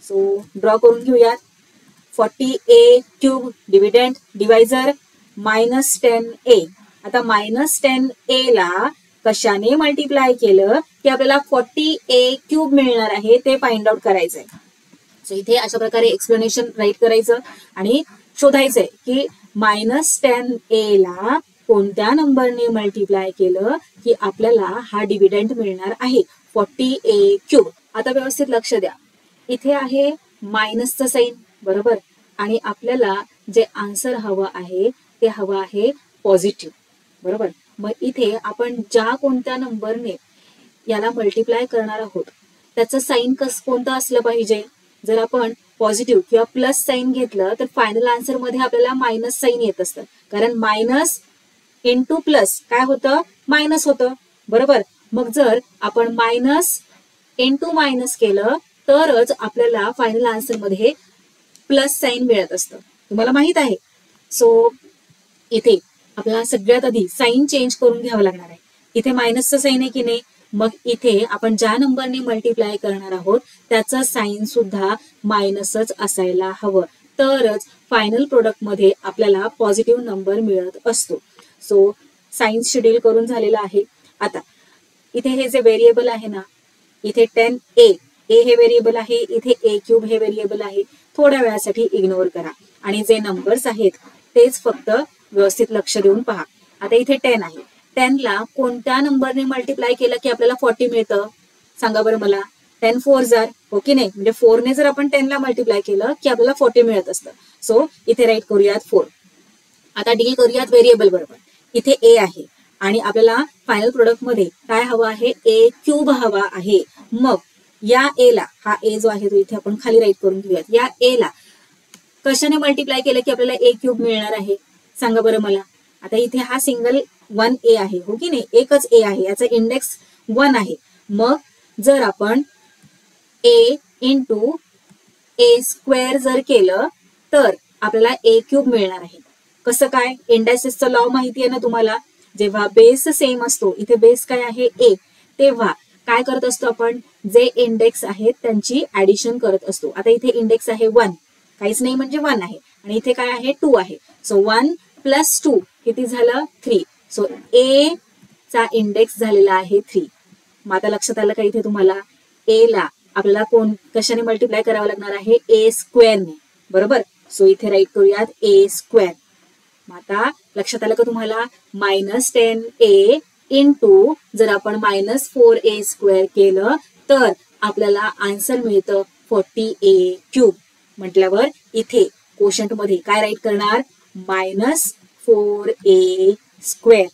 So draw करून घेऊयात. 40a³ dividend, divisor, -10a. आता -10a ला कशाने मल्टिप्लाय केलं की आपल्याला 40a³ मिळणार आहे ते फाइंड आउट करायचंय. सो इथे अशा प्रकारे एक्सप्लेनेशन राईट करायचं आणि शोधायचंय की -10a ला कोणत्या नंबरने मल्टिप्लाय केलं की आपल्याला हा डिव्हिडंड मिळणार आहे 40a³. आता व्यवस्थित लक्ष द्या. इथे आहे मायनसचं साईन, बरोबर? आणि आपल्याला जे आन्सर हवं आहे ते हवं आहे पॉझिटिव्ह, बरोबर? मग इथे आपण ज्या कोणत्या नंबरने याला मल्टिप्लाय करणार आहोत त्याचं साईन कोणतं असलं पाहिजे? जर आपण पॉझिटिव्ह किंवा प्लस साईन घेतलं तर फायनल आन्सर मध्ये आपल्याला मायनस साईन येत असतं. कारण मायनस इंटू प्लस काय होतं? मायनस होतं, बरोबर? मग जर आपण मायनस इंटू मायनस केलं तरच आपल्याला फायनल आन्सर मध्ये प्लस साईन मिळत असतं, तुम्हाला माहित आहे. सो इथे आपल्याला सगळ्यात आधी साईन चेंज करून घ्यावं लागणार आहे. इथे मायनसचं साईन आहे की नाही? मग इथे आपण ज्या नंबरने मल्टिप्लाय करणार आहोत त्याचं साईन सुद्धा मायनसच असायला हवं, तरच फायनल प्रोडक्ट मध्ये आपल्याला पॉझिटिव्ह नंबर मिळत असतो. सो साईन शेड्यूल करून झालेला आहे. आता इथे हे जे व्हेरिएबल आहे ना, इथे 10a हे व्हेरिएबल आहे, इथे a क्यूब हे व्हेरिएबल आहे. थोड्या वेळासाठी इग्नोर करा आणि जे नंबर्स आहेत तेच फक्त व्यवस्थित लक्ष देऊन पहा. आता इथे 10 आहे. 10 ला कोणत्या नंबरने मल्टिप्लाय केलं की आपल्याला 40 मिळतं? सांगा बरं मला. 10 4 जार, हो की नाही? म्हणजे 4 ने जर आपण 10 ला मल्टिप्लाय केलं की आपल्याला 40 मिळत असतं. सो इथे राईट करूयात 4. आता डील करूयात व्हेरिएबल बरोबर. इथे a आहे आणि आपल्याला फायनल प्रोडक्ट मध्ये काय हवं आहे? a क्यूब हवा आहे. मग या a ला, हा a जो आहे तो इथे आपण खाली राईट करून घेऊयात. या a ला कशाने मल्टिप्लाय केलं की आपल्याला a क्यूब मिळणार आहे? सांगा बरं मला. आता इथे हा सिंगल 1a आहे, हो की नाही? एकच a आहे, याचा इंडेक्स 1 आहे. मग जर आपण a इंटू a स्क्वेअर जर केलं तर आपल्याला a क्यूब मिळणार आहे. कसं काय? इंडायसेसचा लॉ माहिती आहे ना तुम्हाला. जेव्हा बेस सेम असतो, इथे बेस काय आहे? a, तेव्हा काय करत असतो आपण? जे इंडेक्स आहेत त्यांची ऍडिशन करत असतो. आता इथे इंडेक्स आहे 1, काहीच नाही म्हणजे 1 आहे, आणि इथे काय आहे? 2 आहे. सो 1 प्लस 2 किती झालं? 3. सो a चा इंडेक्स झालेला आहे 3. मग आता लक्षात आलं का इथे तुम्हाला? a ला आपल्याला कशाने मल्टिप्लाय करावं लागणार आहे? a स्क्वेअरने, बरोबर. सो इथे राईट करूयात a स्क्वेअर. मग आता लक्षात आलं का तुम्हाला? -10a इंटू जर आपण -4a स्क्वेअर केलं तर आपल्याला आन्सर मिळतं 40a क्यूब. म्हटल्यावर इथे कोशंट मध्ये काय राईट करणार? -4a square.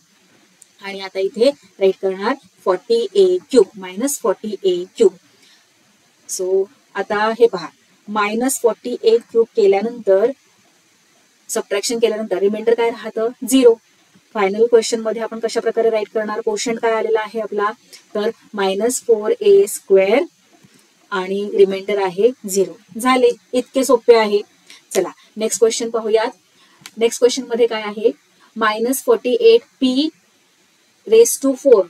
आणि आता इथे राईट करणार 40a cube, -40a cube. So आता हे पहा, -40a क्यूब केल्यानंतर, सबट्रॅक्शन केल्यानंतर रिमाइंडर काय राहतं? 0. फायनल क्वेश्चन मध्ये आपण कशा प्रकारे राईट करणार? कोशंट काय आलेला आहे आपला? तर -4a स्क्वेअर आणि रिमाइंडर आहे 0. झाले, इतके सोपे आहे. चला नेक्स्ट क्वेश्चन पाहूयात. नेक्स्ट क्वेश्चन मध्ये काय आहे? -48p raise to 4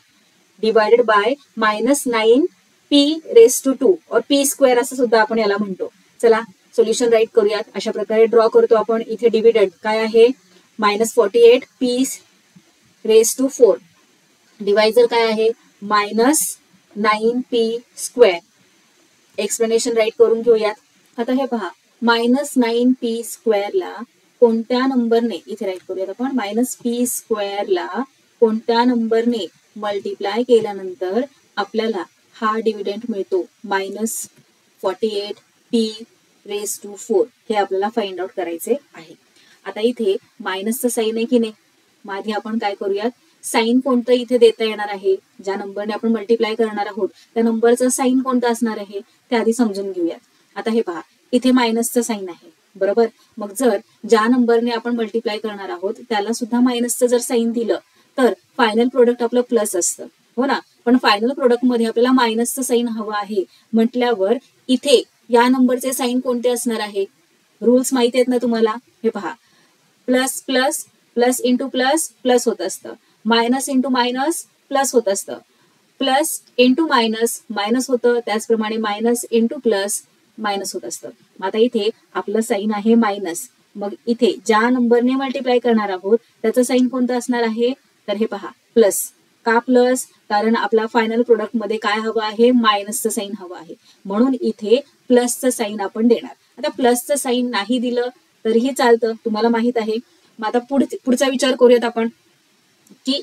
divided by -9p raise to 2 और p स्क्वेअर असं सुद्धा आपण याला म्हणतो. चला सोल्युशन राईट करूयात. अशा प्रकारे ड्रॉ करतो आपण. इथे डिव्हिडेड काय आहे? -48p raise to 4. डिवायझर काय आहे? -9p square. एक्सप्लेनेशन राईट करून घेऊयात. आता हे पहा, -9p स्क्वेअरला कोणत्या नंबरने, इथे राईट करूयात आपण, -p स्क्वेअरला कोणत्या नंबरने मल्टिप्लाय केल्यानंतर आपल्याला हा डिव्हिडंड मिळतो? -48p raise to 4. हे आपल्याला फाइंड आउट करायचे आहे. आता इथे मायनसचं साईन आहे की नाही? मग आधी आपण काय करूयात? साईन कोणतं इथे देता येणार आहे? ज्या नंबरने आपण मल्टिप्लाय करणार आहोत त्या नंबरचं साईन कोणतं असणार आहे ते आधी समजून घेऊयात. आता हे पहा, इथे मायनसचं साईन आहे, बरोबर. मग जर ज्या नंबरने आपण मल्टिप्लाय करणार आहोत त्याला सुद्धा मायनसचं जर साईन दिलं तर फायनल प्रोडक्ट आपलं प्लस असतं, हो ना. पण फायनल प्रोडक्ट मध्ये आपल्याला मायनसचं साईन हवं आहे म्हटल्यावर इथे या नंबरचे साईन कोणते असणार आहे? रूल्स माहिती आहेत ना तुम्हाला. हे पहा, plus plus plus into plus plus होत असतं, मायनस इंटू मायनस प्लस होत असतं, प्लस इंटू मायनस मायनस होतं, त्याचप्रमाणे मायनस इंटू प्लस मायनस होत असतं. मग आता इथे आपलं साईन आहे मायनस. मग इथे ज्या नंबरने मल्टिप्लाय करणार आहोत त्याचं साईन कोणतं असणार आहे? तर हे पहा, प्लस. का प्लस? कारण आपला फायनल प्रोडक्ट मध्ये काय हवं आहे? मायनसचं साईन हवं आहे, म्हणून इथे प्लसचं साईन आपण देणार. आता प्लसचं साईन नाही दिलं तरीही चालतं, तुम्हाला माहित आहे. मग आता पुढचा विचार करूयात आपण की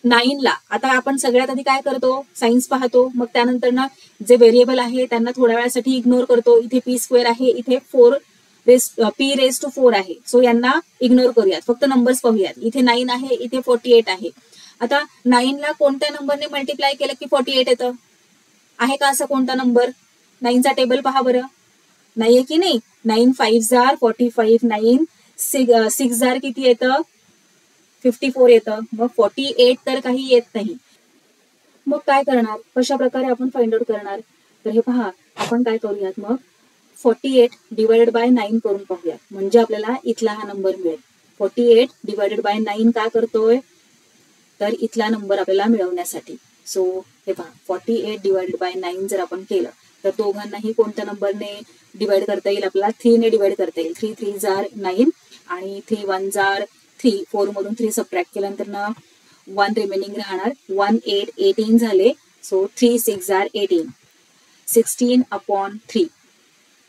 9 ला आता आपण सगळ्यात आधी काय करतो? सायन्स पाहतो. मग त्यानंतर ना जे व्हेरिएबल आहे त्यांना थोड्या वेळासाठी इग्नोर करतो. इथे p स्क्वेअर आहे, इथे p रेस टू 4 आहे. सो यांना इग्नोर करूयात, फक्त नंबर्स पाहूयात. इथे 9 आहे, इथे 48 आहे. आता 9 ला कोणत्या नंबरने मल्टिप्लाय केलं की 48 येतं? आहे का असं कोणता नंबर? 9चा टेबल पहा बरं. नाहीये की नाही? 9 5 जार 45, 9 6 जार किती येतं? 54 येतं. मग 48 तर काही येत नाही. मग काय करणार? कशा प्रकारे आपण फाइंड आउट करणार? तर हे पहा, आपण काय करूयात मग 48 डिवायडेड बाय 9 करून पाहूयात, म्हणजे आपल्याला इथला हा नंबर मिळेल. 48 डिवायडेड बाय 9 का करतोय? तर इथला नंबर आपल्याला मिळवण्यासाठी. सो हे पहा, 48 डिवायडेड बाय 9 जर आपण केलं तर दोघांनाही कोणत्या नंबरने डिवाइड करता येईल? आपल्याला 3 ने डिवाइड करता येईल. 3 3 जार 9 आणि 3 1 जार 3. 4 मधून 3 सबट्रॅक्ट केल्यानंतर ना 1 रिमेनिंग राहणार. 1 8 18 झाले. So 3 6 are 18. 16/3.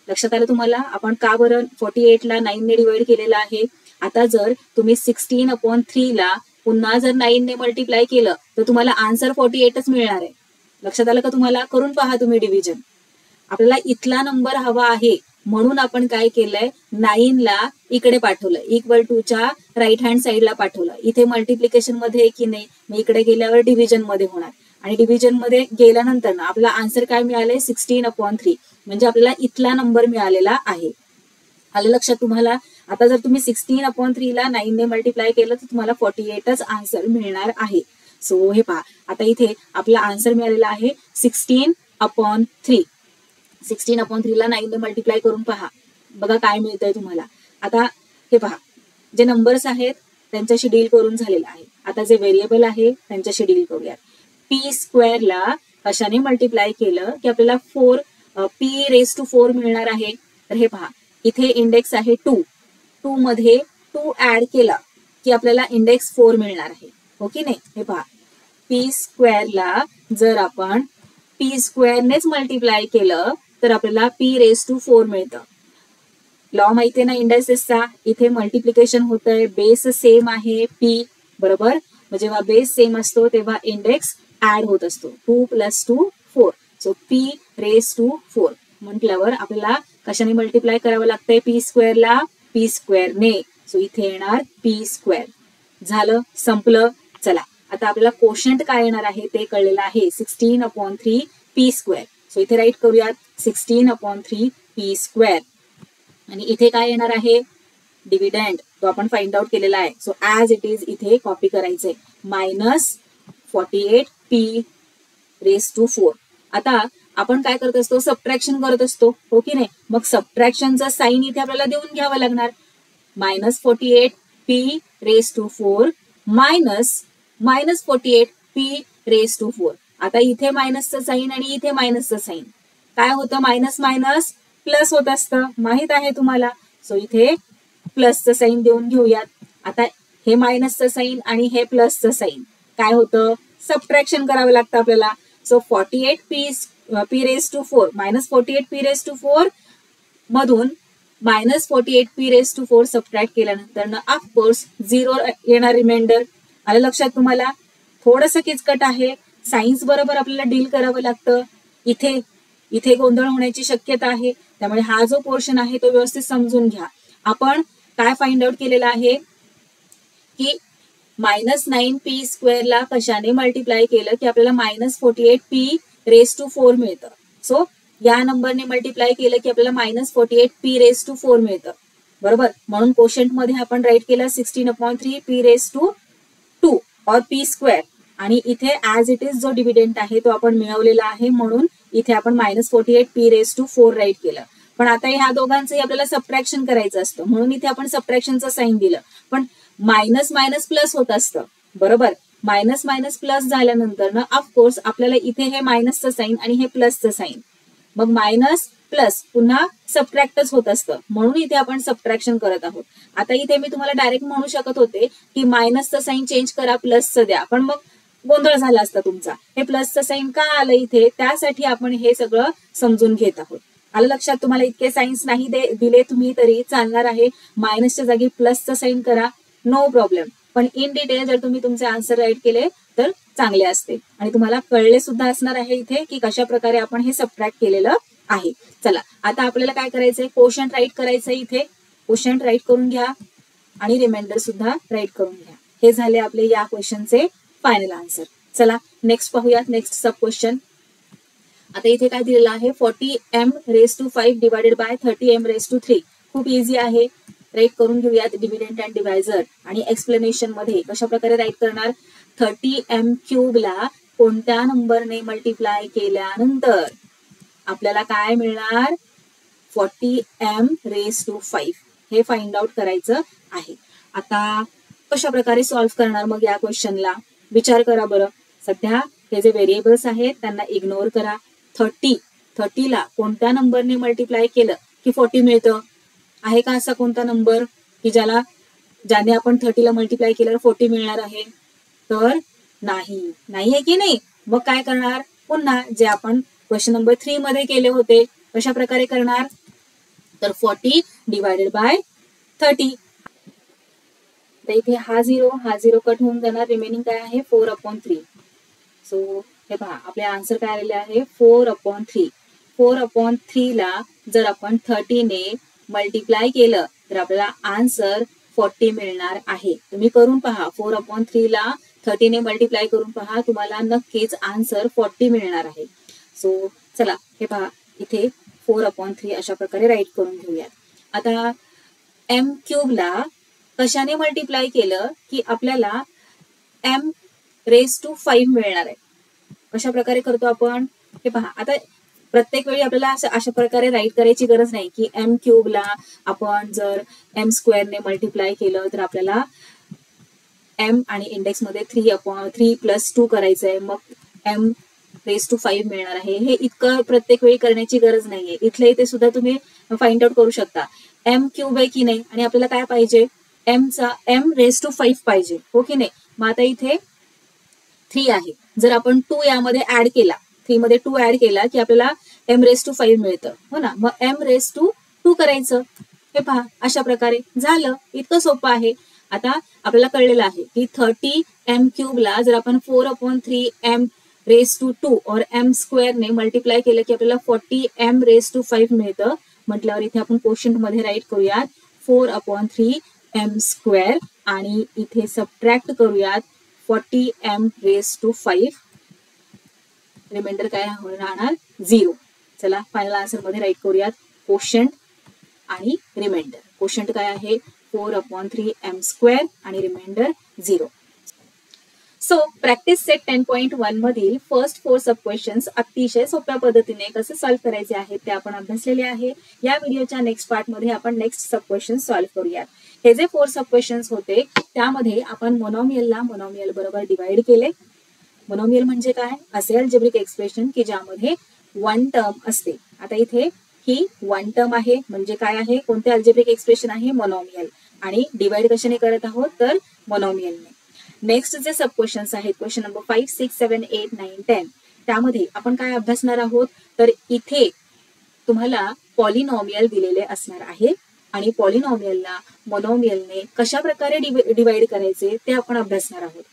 लक्षात आलं तुम्हाला आपण का बरं 48ला 9ने डिवाइड केलेलं आहे. आता जर तुम्ही 16/3 ला पुन्हा जर 9ने मल्टिप्लाय केलं तर तुम्हाला आन्सर 48च मिळणार आहे. लक्षात आलं का तुम्हाला? करून पहा तुम्ही डिव्हिजन. आपल्याला इथला नंबर हवा आहे म्हणून आपण काय केलंय, 9ला इकडे पाठवलं, इक्वल टूच्या राईट हँड साईडला पाठवलं. इथे मल्टिप्लिकेशन मध्ये की नाही, मग इकडे गेल्यावर डिव्हिजन मध्ये होणार आणि डिव्हिजन मध्ये गेल्यानंतर ना आपला आन्सर काय मिळाले 16/3. म्हणजे आपल्याला इथला नंबर मिळालेला आहे. आलं लक्षात तुम्हाला? आता जर तुम्ही 16/3 ला 9ने मल्टिप्लाय केलं तर तुम्हाला 48च आन्सर मिळणार आहे. सो हे पहा, आता इथे आपला आन्सर मिळालेला आहे 16/3. 16/3 ला 9ने मल्टिप्लाय करून पहा, बघा काय मिळतंय तुम्हाला. आता हे पहा, जे नंबर्स आहेत त्यांच्याशी डील करून झालेलं आहे. आता जे व्हेरिएबल आहे त्यांच्याशी डील करूयात. p² ला कशाने मल्टिप्लाय केलं की आपल्याला 4 p⁴ मिळणार आहे. तर हे पहा, इथे इंडेक्स आहे 2. 2 मध्ये 2 ऍड केला की आपल्याला इंडेक्स 4 मिळणार आहे. हो की नाही? हे पहा, p² ला जर आपण p² नेच मल्टिप्लाय केलं तर आपल्याला p⁴ मिळतं. लॉ माहितीये ना इंडेक्सेसचा. इथे मल्टिप्लिकेशन होतंय, बेस सेम आहे p, बरोबर. मग जेव्हा बेस सेम असतो तेव्हा इंडेक्स ऍड होत असतो. 2 + 2 4. सो p⁴ म्हटल्यावर आपल्याला कशाने मल्टिप्लाय करावं लागतंय p² ला? p² ने. सो इथे येणार p². झालं, संपलं. चला आता आपल्याला कोशंट काय येणार आहे ते कळलेलं आहे. 16/3 p². सो इथे राईट करूयात 16/3 p². आणि इथे काय येणार आहे? डिव्हिडंड. तो आपण फाइंड आउट केलेला आहे. सो ऍज इट इज इथे कॉपी करायचंय. -48 p⁴. आता आपण काय करत असतो? सबट्रॅक्शन करत असतो, हो की नाही? मग सबट्रॅक्शनचा साईन इथे आपल्याला देऊन घ्यावं लागणार. -48 p⁴ -48 p⁴. आता इथे मायनसचं साईन आणि इथे मायनसचं साईन. काय होतं? मायनस मायनस प्लस होत असतं, माहित आहे तुम्हाला. सो इथे प्लसचं साईन देऊन घेऊयात. आता हे मायनसचं साईन आणि हे प्लसचं साईन काय होतं? सबट्रॅक्शन करावं लागतं आपल्याला. सो 48 p⁴ -48 p⁴ मधून -48 p⁴ सबट्रॅक्ट केल्यानंतर ना ऑफकोर्स 0 येणार रिमाइंडर. आलं लक्षात तुम्हाला? थोडंसं किचकट आहे, सायन्स बरोबर आपल्याला डील करावं लागतं. इथे गोंधळ होण्याची शक्यता आहे, त्यामुळे हा जो पोर्शन आहे तो व्यवस्थित समजून घ्या. आपण काय फाइंड आउट केलेलं आहे की -9 p² ला कशाने मल्टिप्लाय केलं की आपल्याला -48 p⁴ मिळतं. सो या नंबरने मल्टिप्लाय केलं की आपल्याला -48 p⁴ मिळतं, बरोबर. म्हणून कोशंट मध्ये आपण राईट केलं 16/3 p⁴ और p². आणि इथे ऍज इट इज जो डिव्हिडंट आहे तो आपण मिळवलेला आहे म्हणून इथे आपण -48 p⁴ राईट केलं. पण आता ह्या दोघांचंही आपल्याला सबट्रॅक्शन करायचं असतं म्हणून इथे आपण सबट्रॅक्शनचं साईन दिलं. पण मायनस मायनस प्लस होत असतं, बरोबर. मायनस मायनस प्लस झाल्यानंतर ना ऑफकोर्स आपल्याला इथे हे मायनसचं साईन आणि हे प्लसचं साईन, मग मायनस प्लस पुन्हा सबट्रॅक्टच होत असतं म्हणून इथे आपण सबट्रॅक्शन करत आहोत. आता इथे मी तुम्हाला डायरेक्ट म्हणू शकत होते की मायनसचं साईन चेंज करा, प्लसचं द्या, पण मग गोंधळ झाला असता तुमचा. हे प्लसचं साईन का आलं इथे, त्यासाठी आपण हे सगळं समजून घेत आहोत. आलं लक्षात तुम्हाला? इतके साईन्स नाही दिले तुम्ही तरी चालणार आहे. मायनसच्या जागी प्लसचं साईन करा, नो प्रॉब्लेम. पण इन डिटेल जर तुम्ही तुमचे आन्सर राईट केले तर चांगले असते आणि तुम्हाला कळले सुद्धा असणार आहे इथे की कशा प्रकारे आपण हे सबट्रॅक्ट केलेलं आहे. चला आता आपल्याला काय करायचंय? कोशंट राईट करायचंय. इथे कोशंट राईट करून घ्या आणि रिमाइंडर सुद्धा राईट करून घ्या. हे झाले आपले या क्वेश्चनचे फायनल आन्सर. चला नेक्स्ट पाहूयात, नेक्स्ट सब क्वेश्चन. आता इथे काय दिलेलं आहे? 40m⁵ divided by 30m�3. खूप इझी आहे, राईट करून घेऊयात. डिव्हिडंट अँड डिव्हायझर आणि एक्सप्लेनेशन मध्ये कशा प्रकारे राईट करणार? 30m³ ला कोणत्या नंबरने मल्टिप्लाय केल्यानंतर आपल्याला काय मिळणार? 40m⁵. हे फाइंड आउट करायचं आहे. आता कशा प्रकारे सॉल्व्ह करणार मग या क्वेश्चनला? विचार करा बरं. सध्या हे जे व्हेरिएबल्स आहेत त्यांना इग्नोर करा. 30 ला कोणत्या नंबरने मल्टिप्लाय केलं की 40 मिळतं? आहे का असा कोणता नंबर की ज्याने आपण 30 ला मल्टिप्लाय केल्यावर 40 मिळणार आहे? तर नाही, आहे की नाही. मग काय करणार, पुन्हा जे आपण क्वेश्चन नंबर 3 मध्ये केले होते कशा प्रकारे करणार, तर 40 डिवायडेड बाय 30. तर इथे हा 0 कट होऊन जाणार, रिमेनिंग काय आहे 4/3. सो हे पहा आपल्या आन्सर काय आलेले आहे 4/3. 4/3 ला जर आपण 30 ने मल्टिप्लाय केलं तर आपल्याला आन्सर 40 मिळणार आहे. तुम्ही करून पहा, 4/3 ला 30 ने मल्टिप्लाय करून पहा, तुम्हाला नक्कीच आन्सर 40 मिळणार आहे. सो चला हे पहा इथे 4/3 अशा प्रकारे राईट करून घेऊयात. आता m क्यूब ला कशाने मल्टिप्लाय केलं की आपल्याला m⁵ मिळणार आहे. कशा प्रकारे करतो आपण हे पहा. आता प्रत्येक वेळी आपल्याला अशा प्रकारे राईट करायची गरज नाही की m क्यूब ला आपण जर m² ने मल्टिप्लाय केलं तर आपल्याला m आणि इंडेक्स मध्ये 3+2 करायचंय, मग m⁵ मिळणार आहे. हे इतकं प्रत्येक वेळी करण्याची गरज नाहीये. इथले इथे सुद्धा तुम्ही फाइंड आउट करू शकता. m क्यूब आहे की नाही आणि आपल्याला काय पाहिजे, m⁵ पाहिजे, हो की नाही. मग आता इथे 3 आहे, जर आपण 2 यामध्ये ऍड केला, 3 मध्ये 2 ऍड केला की आपल्याला m⁵ मिळतं, हो ना. मग m⁵2 करायचं. हे पहा अशा प्रकारे झालं, इतकं सोपं आहे. आता आपल्याला कळलेलं आहे की 30 m क्यूब ला जर आपण 4/3 m⁵2 और m² ने मल्टिप्लाय केलं की आपल्याला 40 m⁵5 मिळतं. म्हटल्यावर इथे आपण क्वोशंट मध्ये राईट करूयात 4/3 m² आणि इथे सबट्रॅक्ट करूयात 40 m⁵5. रिमाइंडर काय राहणार 0. चला फायनल आन्सर मध्ये राईट करूयात क्वोशंट आणि रिमाइंडर. क्वोशंट काय आहे 4/3 m² आणि रिमाइंडर 0. सो प्रॅक्टिस सेट 10.1 मधील फर्स्ट 4 सब क्वेश्चन्स अतिशय सोप्या पद्धतीने कसे सॉल्व्ह करायचे आहेत ते आपण अभ्यासलेले आहे. या व्हिडिओच्या नेक्स्ट पार्ट मध्ये आपण नेक्स्ट सब क्वेश्चन सॉल्व्ह करूयात. हे जे 4 सब क्वेश्चन्स होते त्यामध्ये आपण मोनोमियलला मोनोमियल बरोबर डिवाइड केले. मोनोमियल म्हणजे काय, असे अल्जेब्रिक एक्सप्रेशन की ज्यामध्ये 1 टर्म असते. आता इथे ही 1 टर्म आहे म्हणजे काय आहे, कोणते अल्जेब्रिक एक्सप्रेशन आहे मोनोमियल, आणि डिवाइड कशाने करत आहोत तर मोनोमियलने. नेक्स्ट जे सब क्वेश्चन्स आहेत क्वेश्चन नंबर 5, 6, 7, 8, 9, 10 त्यामध्ये आपण काय अभ्यासणार आहोत तर इथे तुम्हाला पॉलिनॉमियल दिलेले असणार आहे आणि पॉलिनॉमियलला मोनोमियलने कशा प्रकारे डिवाइड करायचे ते आपण अभ्यासणार आहोत.